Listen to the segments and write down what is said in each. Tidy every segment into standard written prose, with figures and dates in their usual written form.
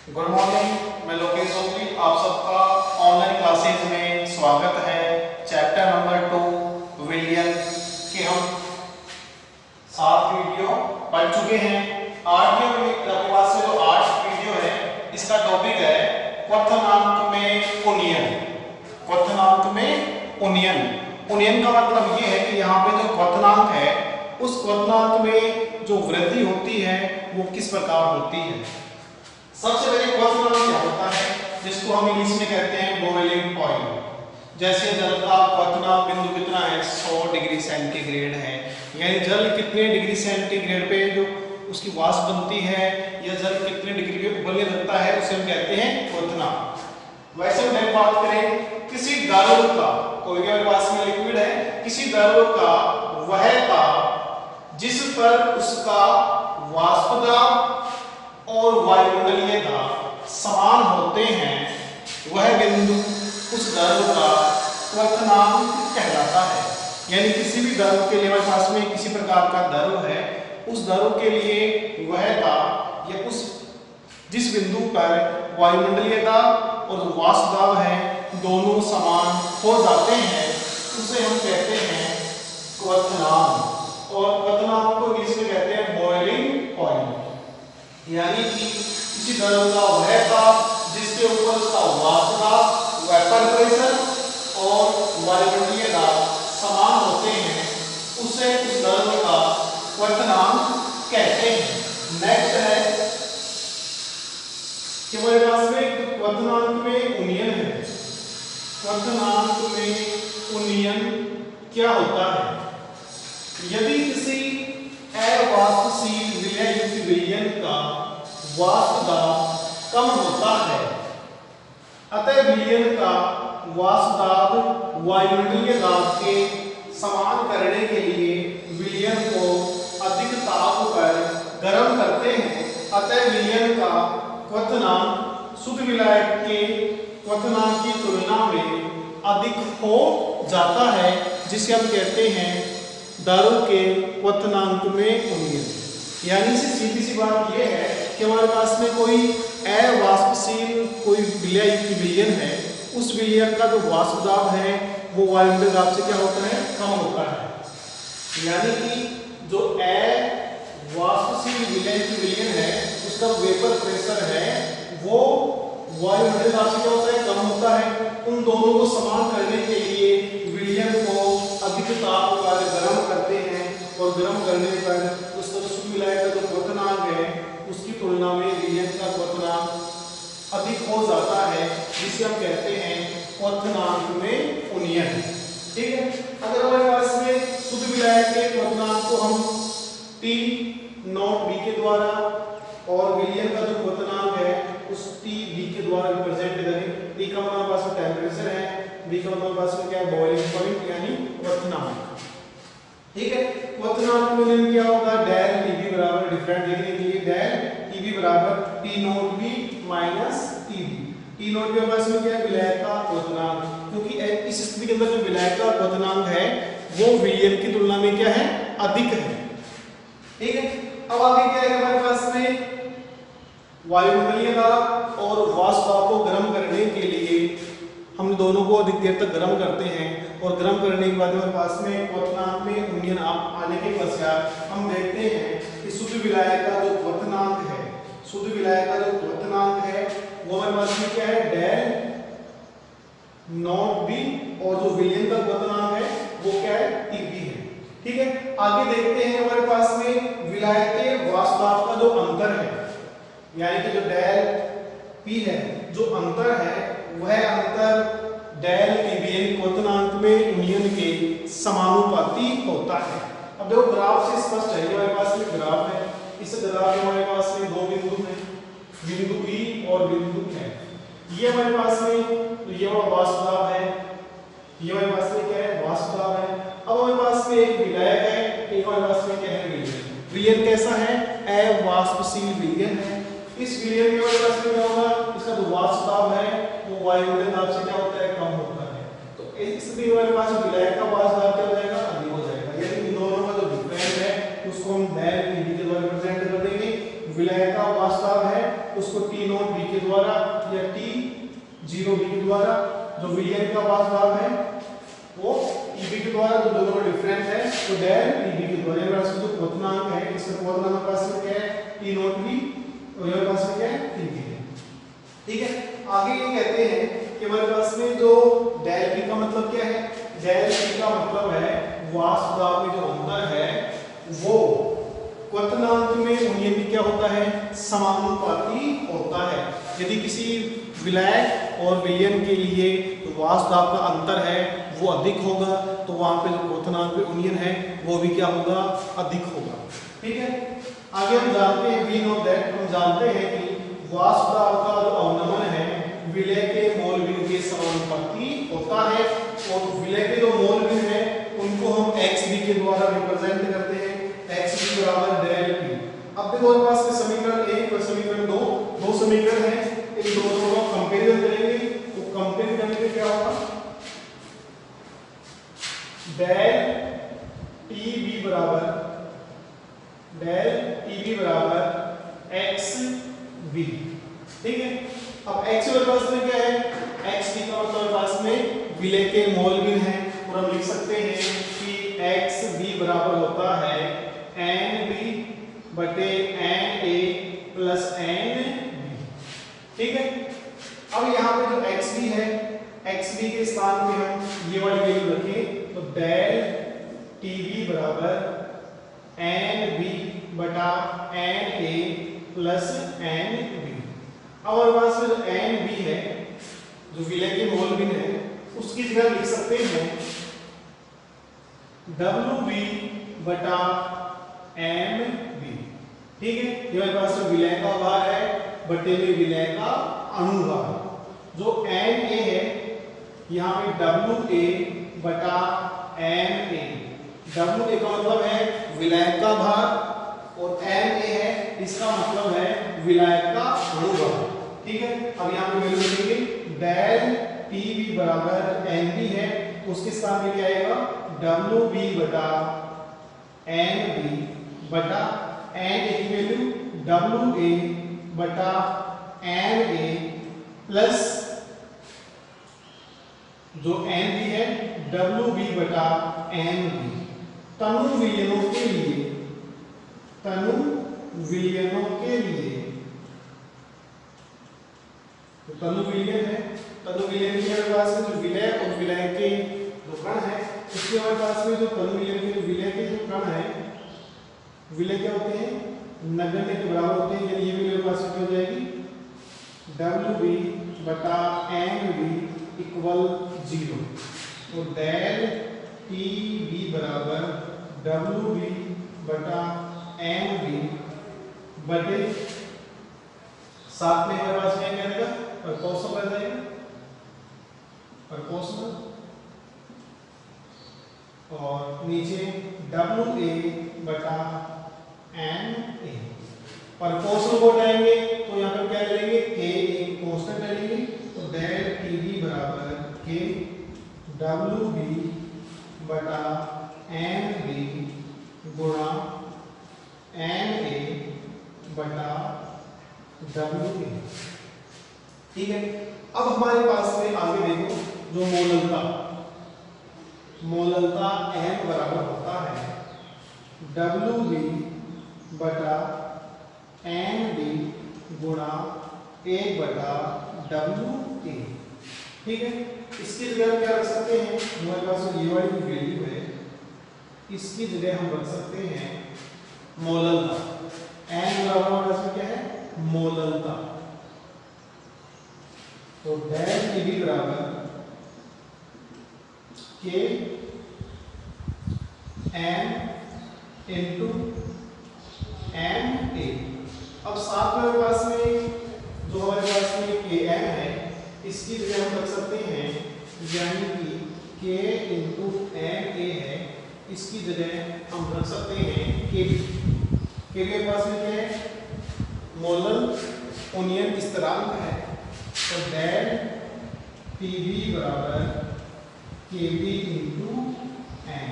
Good morning, मैं लोकेश जोशी। आप सबका ऑनलाइन क्लासेज में स्वागत है। चैप्टर नंबर 2 विलियन के हम 7 वीडियो पढ़ चुके हैं। 8वें आपके पास में जो 8 वीडियो है, इसका टॉपिक है क्वथनांक में उन्नयन। क्वथनांक में उन्नयन। उन्नयन का मतलब ये है कि यहाँ पे जो क्वथनांक है, उस क्वथनांक में जो वृद्धि होती है वो किस प्रकार होती है। सबसे पहले क्वथनांक क्या होता है, जिसको हम इंग्लिश में कहते हैं बॉइलिंग पॉइंट। जैसे जल का क्वथनांक बिंदु कितना है, 100 डिग्री सेंटीग्रेड है। यानी जल कितने डिग्री सेंटीग्रेड पे जो उसकी वाष्प बनती है, या जल कितने डिग्री पे उबलने लगता है, उसे हम कहते हैं क्वथनांक। वैसे हम बात करें किसी द्रव का, कोई भी पास में लिक्विड है, किसी द्रव का वह ताप जिस पर उसका वाष्प दाब और वायुमंडलीय दाब समान होते हैं, वह बिंदु उस द्रव का क्वथनांक कहलाता है। यानी किसी भी द्रव के लिए हमारे पास में किसी प्रकार का द्रव है, उस द्रव के लिए वह दाब या उस जिस बिंदु पर वायुमंडलीय दाब और वाष्प दाब है दोनों समान हो जाते हैं, उसे हम कहते हैं क्वथनांक। और क्वथनांक को इंग्लिश में कहते हैं बॉइलिंग पॉइंट। यानी कि किसी द्रव का वह ताप जिसके ऊपर उसका वाष्प दाब, वेपर प्रेशर और वायुमंडलीय दाब समान होते हैं, उसे उस द्रव का क्वथनांक कहते हैं। नेक्स्ट है कि हमारे पास में क्वथनांक में उन्नयन है। क्वथनांक में उन्नयन क्या होता है? यदि किसी अवाष्पशील विलययुक्त विलयन का वाष्प दाब कम होता है, अतः विलयन का वाष्प दाब वायुमंडलीय दाब के समान करने के लिए विलयन को अधिक ताप पर गर्म करते हैं। अतः विलयन का क्वथनांक शुद्ध विलायक के क्वथनांक की तुलना में अधिक हो जाता है, जिसे हम कहते हैं द्रव के क्वथनांक में उन्नयन। यानी सीधी सी बात यह है कि हमारे पास में कोई अवाष्पशील कोई विलययुक्त विलयन है, उस विलयन का जो वाष्प दाब है वो वायुमंडलीय दाब से क्या होता है, कम होता है। यानी कि जो अवाष्पशील विलययुक्त विलयन है, उसका वेपर प्रेशर है वो वायुमंडलीय दाब से क्या होता है, कम होता है। उन दोनों को समान करने के लिए विलयन को अधिक ताप पर गर्म करते हैं, और गर्म करने पर उसका शुद्ध विलायक का जो क्वथनांक है उसकी तुलना में विलयन का क्वथनांक अधिक हो जाता है, जिसे हम कहते हैं क्वथनांक में उन्नयन। ठीक है। अगर हमारे पास में शुद्ध विलायक के क्वथनांक को हम T नॉट B के द्वारा और विलयन का जो क्वथनांक है उस TB के द्वारा रिप्रेजेंट करें। T का हमारे पास में टेंपरेचर है, B का हमारे पास में क्या है, बॉइलिंग पॉइंट यानी क्वथनांक। ठीक है। क्वथनांक में उन्नयन क्या होगा, डेल TB बराबर डिफरेंट लिखने के लिए डेल TB बराबर T not B minus TB। T not B हमारे पास में क्या है, विलायक का क्वथनांक, क्योंकि इस स्थिति के अंदर जो विलायक का क्वथनांक है वो विलयन की तुलना में क्या है, अधिक है। ठीक है। अब आगे क्या है हमारे पास में, वायुमंडलीय दाब और वाष्प दाब को गर्म करने के लिए हम दोनों को अधिक देर तक गर्म करते हैं, और गर्म करने के बाद हमारे पास में क्वथनांक में उन्नयन आने के पश्चात हम देखते हैं कि शुद्ध विलायक का जो क्वथनांक है, शुद्ध विलायक का जो क्वथनांक है वो हमारे पास में क्या है, डेल नॉट B, और जो विलयन का क्वथनांक है वो क्या है, TB है। ठीक है। आगे देखते हैं हमारे पास में विलायक के वाष्प दाब का जो अंतर है, यानी कि जो डेल P है, जो अंतर है वह अंतर डेल TB क्वथनांक में उन्नयन के समानुपाती होता है। अब देखो ग्राफ से स्पष्ट है, हमारे पास में ग्राफ है, इस ग्राफ में हमारे पास में दो बिंदु हैं, बिंदु E और बिंदु है। ये हमारे पास में तो ये वाष्प दाब है, ये हमारे पास में क्या है, वाष्प दाब है। अब हमारे पास में एक विलायक है, एक हमारे पास में क्या है, विलयन। विलयन कैसा है, अवाष्पशील विलयन है। इस विलयन के हमारे पास में क्या होगा, इसका जो वाष्प दाब है वो वायुमंडलीय दाब से क्या होता है, कम होता है। तो इस स्थिति में हमारे पास विलायक का वाष्प दाब क्या हो जाएगा, अधिक हो जाएगा। यानी इन दोनों का जो डिफरेंस है उसको हम डेल TB के द्वारा रिप्रेजेंट कर देंगे। विलय का वास्तव है उसको T0 b के द्वारा या T0 b के द्वारा, जो विलयन का वास्तव है वो TB के द्वारा, जो दोनों डिफरेंट है तो डेल TB के द्वारा। मेरे पास जो क्वथनांक है इसका क्वथनांक पास में क्या है T0 b और मेरे पास में क्या है TB है। ठीक है, आगे ये कहते हैं कि हमारे पास में जो डेल p का मतलब क्या है, डेल p का मतलब है वास्तव में जो अंतर है वो क्वथनांक में उन्हें भी क्या होता है समानुपाती होता है। यदि किसी विलय और विलयन के लिए वास्तव का अंतर है वो अधिक होगा तो वहां पे जो क्वथनांक में यूनियन है वो भी क्या होगा अधिक होगा। ठीक है, आगे हम जानते हैं वी नो दैट, हम जानते हैं कि वास्तव का जो अवनमन है विलय के मोल भिन्न के समानुपाती होता है और विलय के जो मोल भिन्न है उनको हम xb के द्वारा रिप्रेजेंट करते हैं, xb बराबर डेल p। अब देखो हमारे पास में समीकरण 1 और समीकरण 2 दो समीकरण हैं, इन दोनों का कंपैरिजन करेंगे तो कंपेयर करने पे क्या होगा डेल TB बराबर xb। ठीक है, अब x के पास में क्या है xb का मतलब पास में विलय के मोल भिन्न है और हम लिख सकते हैं कि xb बराबर होता है nb बटे na प्लस nb। ठीक है, अब यहाँ पे जो xb है xb के स्थान पे हम ये वाली वैल्यू रखें तो डेल TB बराबर nb बटा na प्लस nb। अब हमारे पास में जो nb है जो विलय के मोल भिन्न है उसकी जगह लिख सकते हैं wb बटा mb। ठीक है, ये हमारे पास में विलय का भार है बटे में विलय का अनुभार, जो Na है यहाँ पे WA बटा MA। WA का मतलब है विलय का भार और MA है इसका मतलब है विलय का अनुभार। ठीक है, अब यहाँ पे वैल्यू लिखेंगे डेल TB बराबर NB है उसके स्थान पे क्या आएगा WB बटा NB बटा Na की वैल्यू WA बटा NA प्लस जो NB है WB बटा NB। तनु विलयनों के लिए तो तनु विलयन है, तनु विलयन के हमारे पास में जो विलय और विलय के जो कण है उसके हमारे पास में जो तनु विलयन के विलय के जो कण है विलय क्या होते हैं नगण्य के बराबर होते हैं, यानी ये विलय पास में हो जाएगी WB बटा NB इक्वल 0 तो डेल TB बराबर WB बटा NB बटे साथ में हमारे पास क्या रहेगा प्रपोर्शनल रह जाएगा, प्रपोर्शनल और नीचे WA बटा NA। प्रपोर्शनल को हटाएंगे तो यहाँ पर क्या लेंगे K एक कांस्टेंट ले लेंगे तो डेल TB बराबर K WB बटा NB गुणा NA बटा WA। ठीक है, अब हमारे पास में आगे देखो जो मोललता M बराबर होता है WB बटा NB गुणा 1 बटा WA। ठीक है, इसकी जगह क्या रख सकते हैं हमारे पास ये वाली वैल्यू है इसकी जगह हम रख सकते हैं मोललता। N बराबर हमारे पास में क्या है मोललता, तो डेल TB बराबर K M इंटू MA। अब साथ में हमारे पास में जो हमारे पास में KM है इसकी जगह हम रख सकते हैं यानी कि K इंटू MA है इसकी जगह हम रख सकते हैं KB। KB के पास में क्या है मोलर यूनियन स्थिरांक है तो डेल TB बराबर KB इंटू M।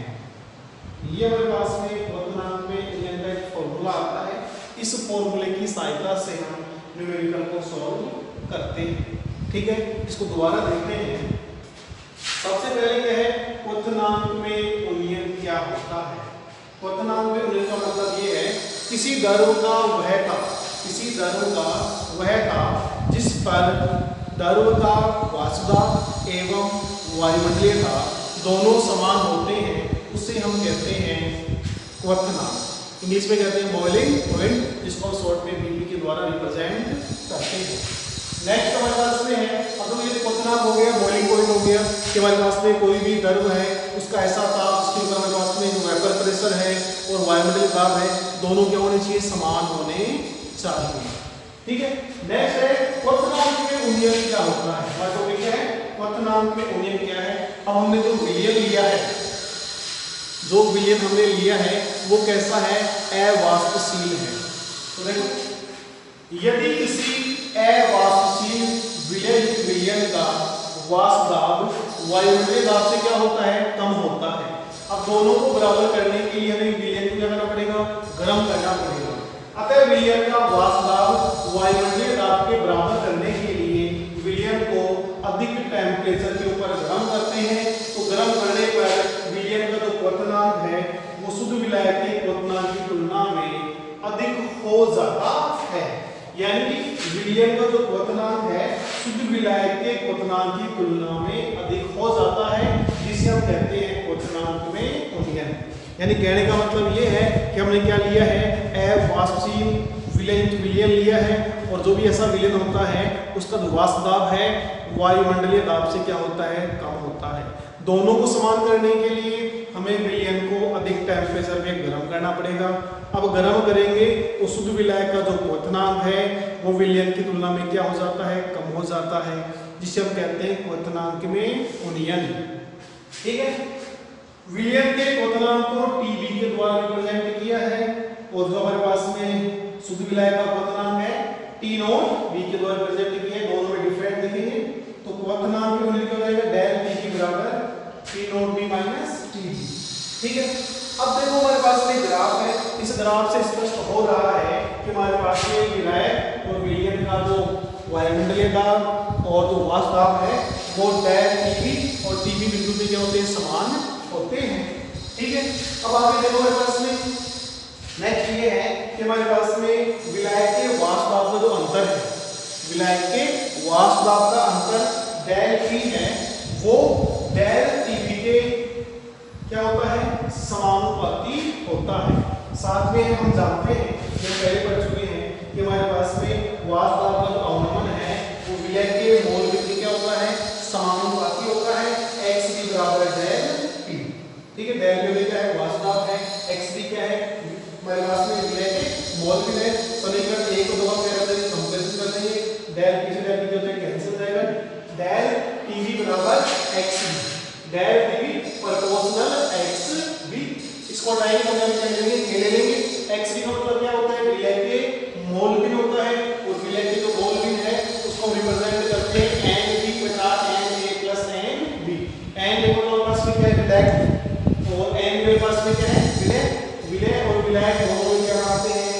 ये हमारे पास में क्वथनांक में यूनियन का एक फॉर्मूला आता है, इस फॉर्मूले की सहायता से हम न्यूमेरिकल को सॉल्व करते हैं। ठीक है, इसको दोबारा देखते हैं। सबसे पहले क्या है, क्वथनांक में उन्नयन क्या होता है। क्वथनांक में उन्नयन का मतलब ये है किसी दरों का वह था जिस पर दरों का वास्तव एवं वायुमंडलीय दाब दोनों समान होते हैं, उसे हम कहते हैं क्वथनांक। इंग्लिश में कहते हैं बॉइलिंग पॉइंट, जिसको शॉर्ट में बीबी के द्वारा रिप्रेजेंट करते हैं। नेक्स्ट हमारे पास में है, अब तो ये क्वथनांक हो गया, बॉइलिंग पॉइंट हो गया कि हमारे पास में कोई भी द्रव है उसका ऐसा ताप जिसके ऊपर हमारे पास में जो वेपर प्रेशर है और वायुमंडलीय दाब है दोनों क्या होने चाहिए, समान होने चाहिए। ठीक है, नेक्स्ट है क्वथनांक में उन्नयन क्या होता है। हमारा टॉपिक क्या है, क्वथनांक में उन्नयन क्या है। अब हमने जो विलयन लिया है, जो विलयन हमने लिया है वो कैसा है, अवाष्पशील है। तो देखो, यदि किसी अवाष्पशील विलयन का वाष्प दाब वायुमंडलीय दाब से क्या होता है, कम होता है। अब दोनों को बराबर करने के लिए हमें विलयन को क्या करना पड़ेगा, गर्म करना पड़ेगा। अतः विलयन का वाष्प दाब वायुमंडलीय दाब के बराबर करने के लिए विलयन को अधिक टेम्परेचर के ऊपर गर्म करते हैं। तो गर्म करने पर विलयन का जो क्वथनांक है वो शुद्ध विलायक के क्वथनांक की तुलना में अधिक हो जाता है। यानी कि विलयन का जो क्वथनांक है शुद्ध विलायक के क्वथनांक की तुलना में अधिक हो जाता है, जिसे हम कहते हैं क्वथनांक में उन्नयन। यानी कहने का मतलब ये है कि हमने क्या लिया है, अवाष्पशील विलयन लिया है, और जो भी ऐसा विलयन होता है उसका जो वाष्प दाब है वायुमंडलीय दाब से क्या होता है, कम होता है। दोनों को समान करने के लिए हमें विलयन को अधिक टेम्परेचर पे गर्म करना पड़ेगा। अब गर्म करेंगे तो शुद्ध विलायक का जो क्वथनांक है वो विलयन की तुलना में क्या हो जाता है, कम हो जाता है, जिसे हम कहते हैं क्वथनांक में उन्नयन। ठीक है, विलयन के क्वथनांक को टीबी के द्वारा रिप्रेजेंट किया है, और जो हमारे पास में शुद्ध विलायक का क्वथनांक है टी नॉट बी के द्वारा रिप्रेजेंट किया है। दोनों में डिफरेंट दिखेंगे, तो क्वथनांक में उन्नयन क्या हो जाएगा, डेल टीबी बराबर T not be minus TB. ठीक है, अब देखो हमारे पास में ग्राफ है, इस ग्राफ से स्पष्ट हो रहा है कि हमारे पास में विलायक और विलयन का जो वायुमंडलीय दाब और जो वाष्प दाब है वो डेल टीबी और टीबी बिंदु पे क्या होते हैं, समान होते हैं। ठीक है, अब आगे देखो हमारे पास में नेक्स्ट ये है कि हमारे पास में विलायक के वाष्प दाब का जो अंतर है, विलायक के वाष्प दाब का अंतर डेल टी है, वो डेल टीबी के क्या होता है, समानुपाती होता है। साथ में हम जानते हैं, जो पहले पढ़ चुके हैं कि हमारे पास में वाष्प दाब का जो अवनमन है वो विलयन के मोल में क्या होता है, समानुपाती होता है, x b बराबर डेल t। ठीक है, डेल में क्या है, वाष्प दाब है, x b क्या है, हमारे पास में विलयन के मोल में है। समीकरण 1 को दो बार क्या करते हैं, कंपेरिजन कर देंगे, डेल t से डेल t जो है कैंसिल हो जाएगा, डेल tb बराबर xb, del tb proportional xb। इसको डायरेक्ट हम क्या लेंगे, k ले लेंगे। xb का मतलब क्या होता है, विलयन के मोल बिन होता है, और विलयन के जो मोल बिन है उसको रिप्रेजेंट करते हैं nb बटा na प्लस nb। n देखो हमारे पास में क्या है, विलयक, और n मेरे पास में क्या है, विलय और विलायक दोनों क्या बनाते हैं,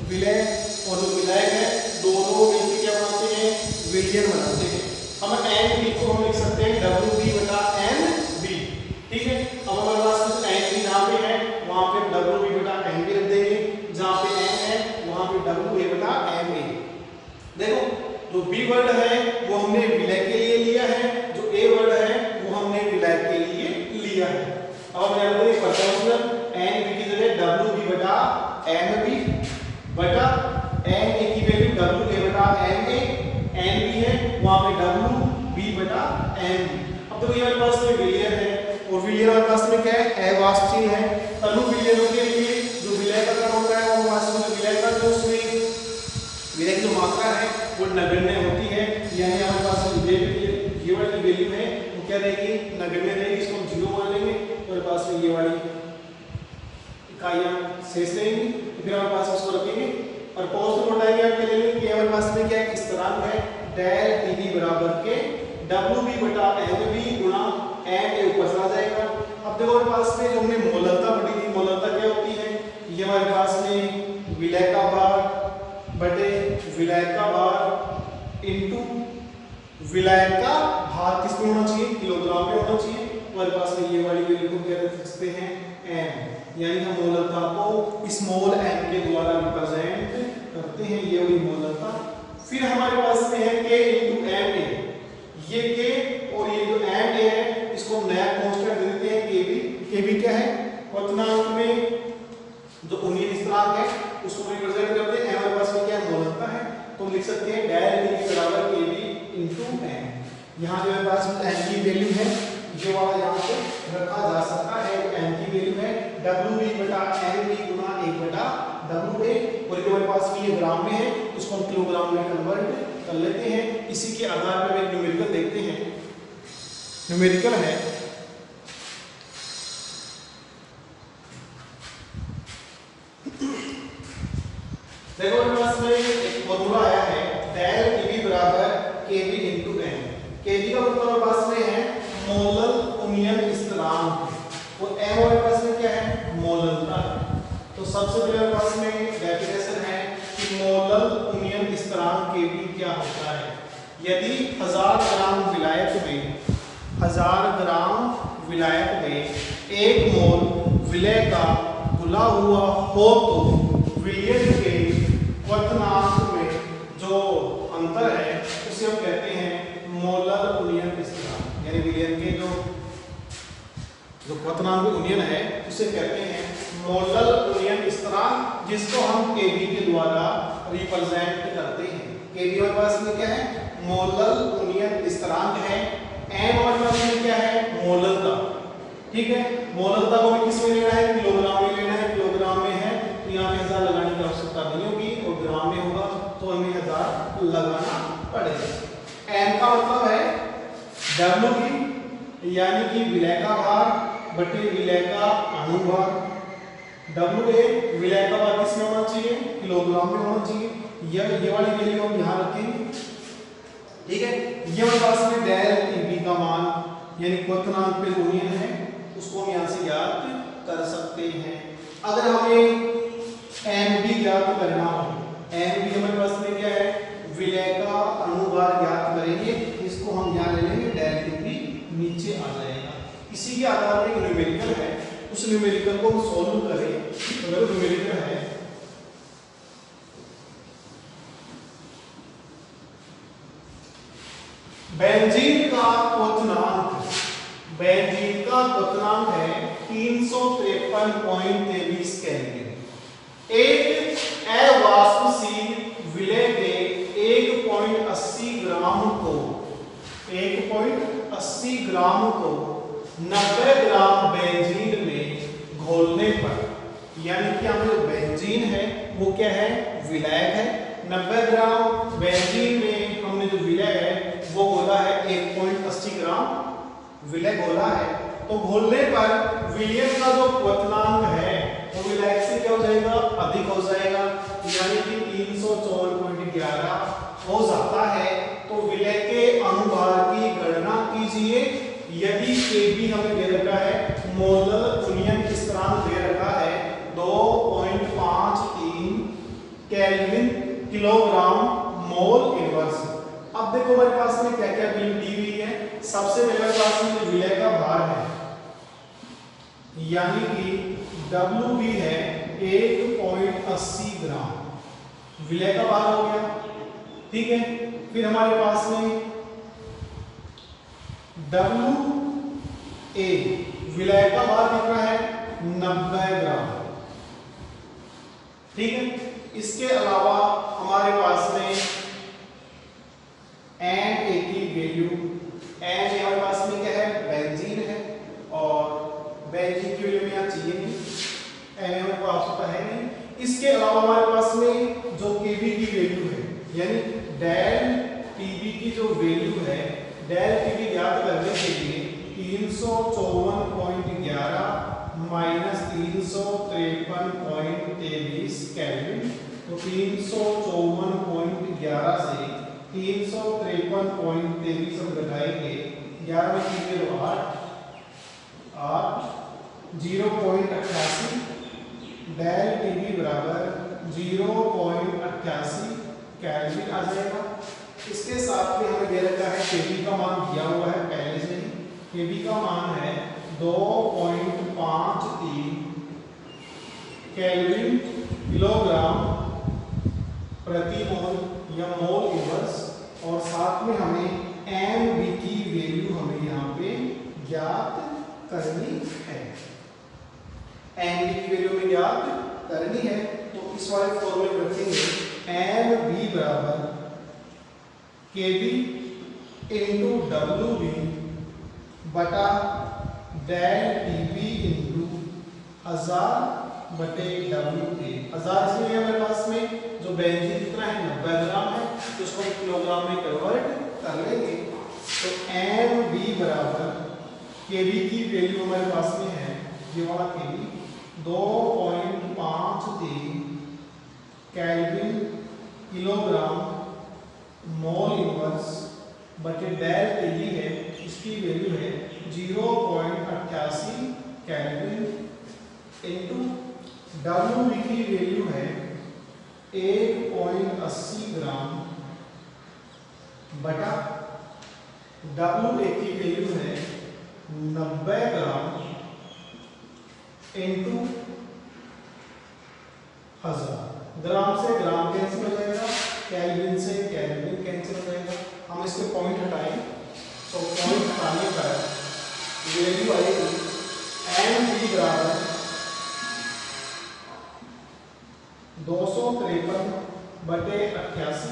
विलय और जो विलायक है दोनों मिलकर क्या बनाते हैं, विलयन बनाते हैं। हम nb को हम लिख सकते हैं wb बटा nb। ठीक है, अब हमारे पास में nb जहाँ पे है वहाँ पे wb बटा nb रख देंगे, जहाँ पे n है वहाँ पे wa बटा ma। देखो, जो b वर्ड है वो हमने विलय के लिए लिया है, जो a वर्ड है वो हमने विलायक के लिए लिया है। अब हम यहाँ पे प्रोपोर्शनल nb की जगह wb बटा mb बटा na की वैल्यू wa बटा ma, nb है वहाँ पे wb बटा mb। अब तो ये हमारे पास में विलयन है, और विलयन हमारे पास में क्या है, अवाष्पशील है। तनु विलयनों के लिए जो विलय का कण होता है वो वास्तव में विलय का जो उसमें विलय की जो मात्रा है वो नगण्य होती है। यानी हमारे पास में ये वाली वैल्यू है वो क्या रहेगी, नगण्य रहेगी, इसको हम 0 मान लेंगे। हमारे पास में ये वाली इकाइयां शेष रहेंगी, फिर हमारे पास उसको रखेंगे और पोस्ट को उठाएंगे, आप क्या लेंगे कि हमारे पास में क्या है, स्थिरांक है डेल टीबी बराबर के wb बटा mb गुणा ma ऊपर चला जाएगा। अब देखो हमारे पास में जो हमने मोलरता पढ़ी थी, मोलरता क्या होती है, ये हमारे पास में विलय का भाग विलायक का भार इनटू विलायक का भार किस में होना चाहिए, किलोग्राम में होना चाहिए। हमारे पास में ये वाली वैल्यू को क्या रख सकते हैं, m, यानी हम मोलरता को स्मॉल m के द्वारा रिप्रेजेंट करते हैं, ये वाली मोलरता। फिर हमारे पास में है k इनटू ma, ये k और ये जो ma है इसको नया कांस्टेंट दे देते हैं kb क्या है, क्वथनांक में जो उन्नीय स्थिरांक है उसको रिप्रेजेंट करते हैं। हमारे पास में क्या है, मोलरता है, तो लिख सकते हैं डेल t बराबर kb इनटू m। यहाँ जो हमारे पास m की वैल्यू है ये वाला यहाँ पे रखा जा सकता है, m की वैल्यू है wb बटा mb गुना 1 बटा wa, और हमारे पास भी ये ग्राम में है उसको हम किलोग्राम में कन्वर्ट कर लेते हैं। इसी के आधार पर एक न्यूमेरिकल देखते हैं। न्यूमेरिकल है देखो हमारे पास में एक फॉर्मूला आया है डेल kb बराबर kb इनटू m। kb का मतलब हमारे पास में है मोलर उन्नयन स्थिरांक और m हमारे पास में क्या है, मोलरता है। तो सबसे पहले हमारे पास में डेफिनेशन है कि मोलर उन्नयन स्थिरांक kb क्या होता है। यदि 1000 ग्राम विलायक में 1000 ग्राम विलायक में 1 मोल विलय का घुला हुआ हो तो विलयन के क्वथनांक में जो अंतर है उसे हम कहते हैं मोलर उन्नयन स्थिरांक, यानी विलयन के जो क्वथनांक उन्नयन है उसे कहते हैं मोलर उन्नयन स्थिरांक, जिसको हम kb के द्वारा रिप्रेजेंट करते हैं। kb हमारे पास में क्या है, मोलर उन्नयन स्थिरांक है। m हमारे पास में क्या है, मोलरता। ठीक है, मोलरता को भी किस में लेना है, किलोग्राम में लेना है। किलोग्राम में है तो यहाँ पे 1000 लगाने की आवश्यकता नहीं होगी, और ग्राम में होगा तो हमें 1000 लगाना पड़ेगा। m का मतलब है wb, यानी कि विलय का भार बटे विलय का अणुभार। wa विलय का भार किस में होना चाहिए, किलोग्राम में होना चाहिए। ये वाली वैल्यू हम यहाँ रखेंगे। ठीक है, ये हमारे पास में डेल kb का मान यानी क्वथनांक पे उन्नयन है उसको हम यहाँ से ज्ञात कर सकते हैं। अगर हमें mb ज्ञात करना हो, mb हमारे पास में क्या है, विलय का अणुभार ज्ञात करेंगे, इसको हम यहाँ ले लेंगे, डेल kb नीचे आ जाएगा। इसी के आधार पर एक न्यूमेरिकल है, उस न्यूमेरिकल को हम सॉल्व करें तो अगर न्यूमेरिकल है बेंजीन का क्वथनांक, बेंजीन का क्वथनांक है 353.23 केल्विन। एक अवाष्पशील विलय के 1.80 ग्राम को 90 ग्राम बेंजीन में घोलने पर, यानी कि हमें जो बेंजीन है वो क्या है, विलायक है। 90 ग्राम बेंजीन में हमने जो विलय है वो घोला है 1.80 ग्राम विलय घोला है। तो घोलने पर विलयन का जो क्वथनांक है वो विलायक से क्या हो जाएगा, अधिक हो जाएगा, यानी कि 354.11 हो जाता है। तो विलय के अणुभार की गणना कीजिए। यदि kb हमें दे रखा है, मोलर उन्नयन स्थिरांक दे रखा है 2.53 केल्विन किलोग्राम मोल इनवर्स। अब देखो हमारे पास में क्या क्या वैल्यू दी हुई है। सबसे पहले हमारे पास में विलय का भार है, यानी कि wb है 1.80 ग्राम, विलय का भार हो गया। ठीक है, फिर हमारे पास में wa विलय का भार कितना है, 90 ग्राम। ठीक है, इसके अलावा हमारे पास में Na की वैल्यू, Na हमारे पास में क्या है, बेंजीन है, और बेंजीन की वैल्यू में यहाँ चाहिए नहीं, Na हमारे पास आवश्यकता है नहीं। इसके अलावा हमारे पास में जो kb की वैल्यू है, यानी डेल kb की जो वैल्यू है, डेल kb ज्ञात करने के लिए 354.11 माइनस 353.23 केल्विन, तो 354.11 से 353.23 हम घटाएंगे, 11 में 3 8 0.88, डेल टीवी बराबर 0.88 केल्विन आ जाएगा। इसके साथ में हमें दे रखा है केबी का मान दिया हुआ है पहले से ही। केबी का मान है 2.53 केल्विन किलोग्राम प्रति मोल या मोल इनवर्स, और साथ में हमें एम बी की वैल्यू हमें यहाँ पे ज्ञात करनी है। एम बी की वैल्यू हमें ज्ञात करनी है, तो इस वाले फॉर्मूले में रखेंगे एम बी बराबर के बी इंटू डब्ल्यू बी बटा डेल टी बी इंटू 1000 बटे डब्ल्यू ए। 1000 इसलिए हमारे पास में जो बेंजीन कितना है 90 ग्राम है, तो उसको हम किलोग्राम में कन्वर्ट कर लेंगे। तो एम बी बराबर के बी की वैल्यू हमारे पास में है, ये वाला k b 2.53 kelvin kilogram mole inverse बटे डेल टी बी है, इसकी वैल्यू है 0.88 केल्विन इंटू डब्ल्यू बी की वैल्यू है 1.80 ग्राम बटा डब्ल्यू ए की वैल्यू है 90 ग्राम इंटू 1000। ग्राम से ग्राम कैंसिल हो जाएगा, केल्विन से केल्विन कैंसिल हो जाएगा। हम इसके पॉइंट हटाएं, तो पॉइंट हटाने पर वैल्यू आएगी एम बी बराबर 253 बटे 88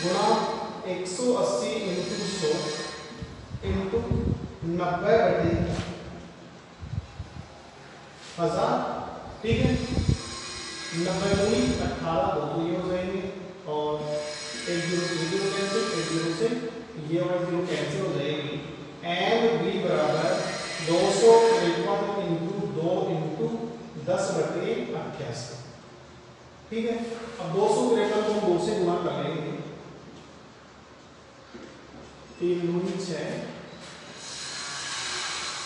गुणा 180 इंटू 100 इंटू 90 बटे 1000। ठीक है, 90 गुणी 18 दो तो ये हो जाएंगे, और एक जीरो से जीरो कैंसिल, एक जीरो से ये वाला जीरो कैंसिल हो जाएगी। एम बी बराबर 253 इंटू 2 इंटू 10 बटे 88। ठीक है, अब 253 को 2 से गुणा कर लेंगे, 3 दूनी 6,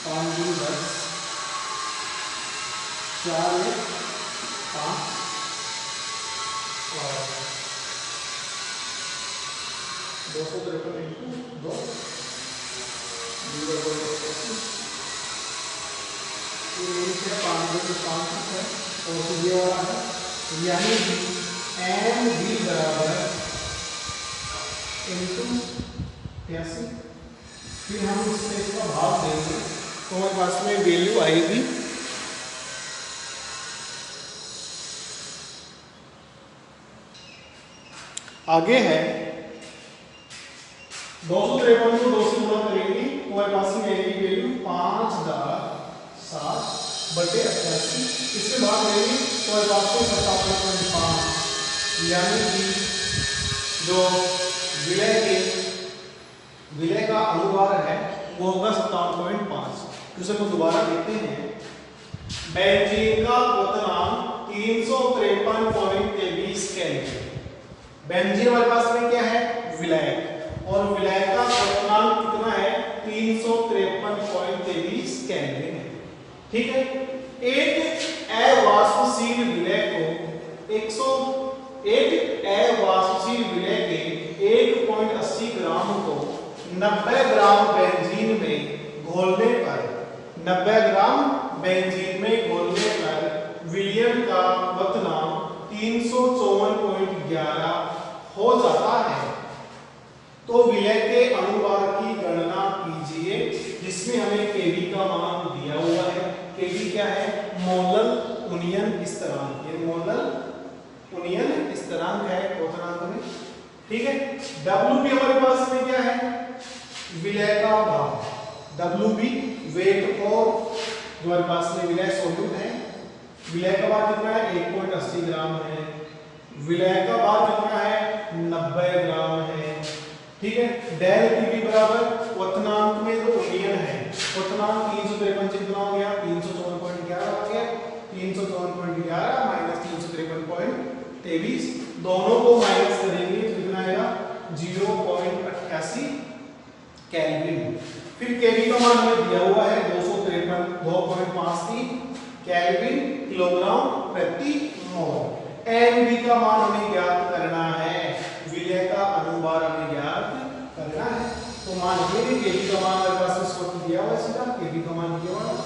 5 दूनी 10, 4 में 5 और 253 इंटू 2 है, और ये वाला है, यानी कि एम बी बराबर इंटू 83। फिर हम इसका भाग देंगे, तो हमारे पास में वैल्यू आएगी आगे है 253 को 2 से गुणा करेंगे, हमारे पास में आएगी वैल्यू 5,7 बटे 88। इसके बाद लेंगे तो हमारे पास में 57.5, यानी कि जो विलय का अनुभार है वो होगा 57.5। उसे को दोबारा देखते हैं। बेंजीन का क्वथनांक 353.23 केल्विन। बेंजीन हमारे पास में क्या है विलय, और विलय का क्वथनांक कितना है 353.23 केल्विन है। ठीक है, एक अवाष्पशील विलय को 101 अवाष्पशील विलय के 1.80 ग्राम को 90 ग्राम बेंजीन में घोलने पर 90 ग्राम बेंजीन में घोलने पर विलयन का क्वथनांक 354.11 हो जाता है। तो विलय के अनुभार की गणना कीजिए, जिसमें हमें केबी का मान दिया हुआ है। केबी क्या है मोलल उन्नयन स्थिरांक, ये मोलल उन्नयन स्थिरांक है क्वथनांक में। ठीक है, डब्ल्यूबी हमारे पास में क्या है विलय का भार, डब्ल्यूबी वेट, और जो हमारे पास में विलय सॉल्यूट है, विलय का भार कितना है 1.80 ग्राम है, विलय का भार कितना है 90 ग्राम है। ठीक है, डेल टीबी बराबर क्वथनांक में जो उन्नयन है, क्वथनांक 353 कितना हो गया 354.11 हो गया, 354.11 माइनस 353.23, दोनों को माइनस करेंगे तो कितना आएगा 0.88 केल्विन। फिर केबी का मान हमें दिया हुआ है 253 केल्विन किलोग्राम प्रति मोल। एम बी का मान हमें ज्ञात करना है, विलय का अनुभार हमें ज्ञात करना है। तो मान ये भी के बी का मान हमारे पास इस वक्त दिया हुआ है, सीधा के बी का मान दिया हुआ है,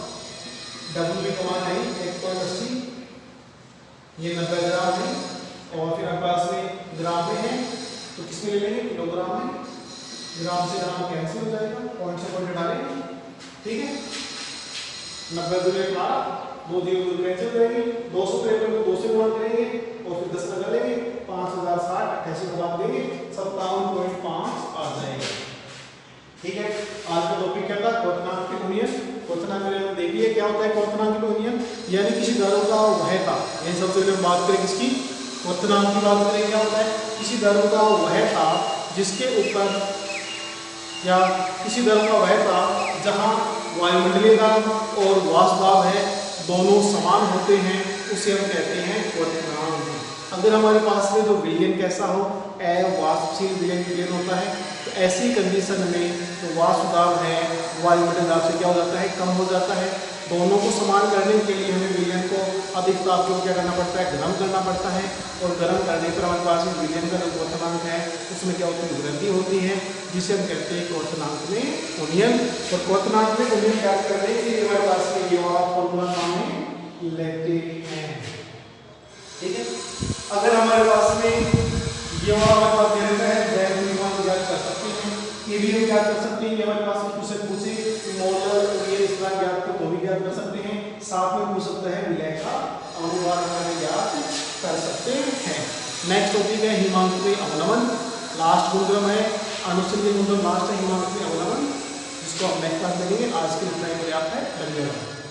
डब्ल्यू बी का मान है 1.80, ये 90 ग्राम है, और फिर हमारे पास में ग्राम में है तो किसमें ले लेंगे, किलोग्राम में, ग्राम से ग्राम कैंसिल हो जाएगा, पॉइंट से पॉइंट डालेंगे, ठीक है। 90 दूनी 12, 2 0 कैंसिल हो जाएगी, 253 को 2 से गुणा करेंगे और फिर 10 लगा लेंगे, 5060 88 को भाग देंगे, 57.5 आ जाएगा, ठीक है। आज का टॉपिक क्या था, क्वथनांक के गुणियन। क्वथनांक में देखिए क्या होता है क्वथनांक के गुणियन, यानी किसी धर्म का वह था, ये सबसे पहले हम बात करें किसकी, क्वथनांक की बात करें। क्या होता है, किसी धर्म का वह था जिसके ऊपर, या किसी धर्म का वह था जहाँ वायुमंडलीय दाब और वाष्प दाब है दोनों समान होते हैं, उसे हम कहते हैं क्वथनांक। अगर हमारे पास में जो विलयन कैसा हो, अवाष्पशील विलयन होता है, तो ऐसी कंडीशन में जो वाष्प दाब है वायुमंडलीय दाब से क्या हो जाता है, कम हो जाता है। दोनों को समान करने के लिए हमें विलयन को अधिक ताप को क्या करना पड़ता है, गर्म करना पड़ता है, और गर्म करने पर हमारे पास में विलयन का जो क्वथनांक है उसमें क्या होती है, वृद्धि होती है, जिसे हम कहते हैं क्वथनांक में उन्नयन। और क्वथनांक में उन्नयन ज्ञात करने के लिए हमारे पास में ये वाला फॉर्मूला हमें लेते हैं, ठीक है। अगर हमारे पास में ये वाला हमारे पास दे देता है, जैव मान ज्ञात कर सकते हैं, ये भी हम ज्ञात कर सकते हैं, ये हमारे पास पूछे मोलर ये इस तरह ज्ञात को तो भी ज्ञात कर सकते हैं, साथ में पूछ सकते हैं विलय का अनुभार हमें ज्ञात कर सकते हैं। नेक्स्ट टॉपिक है हिमांकवी अवनमन, लास्ट गुणक्रम है, अनुसंधान गुणक्रम लास्ट है हिमांकवी अवनमन, जिसको हम नेक्स्ट क्लास में देखेंगे। आज के लिए इतना ही पर्याप्त है, धन्यवाद।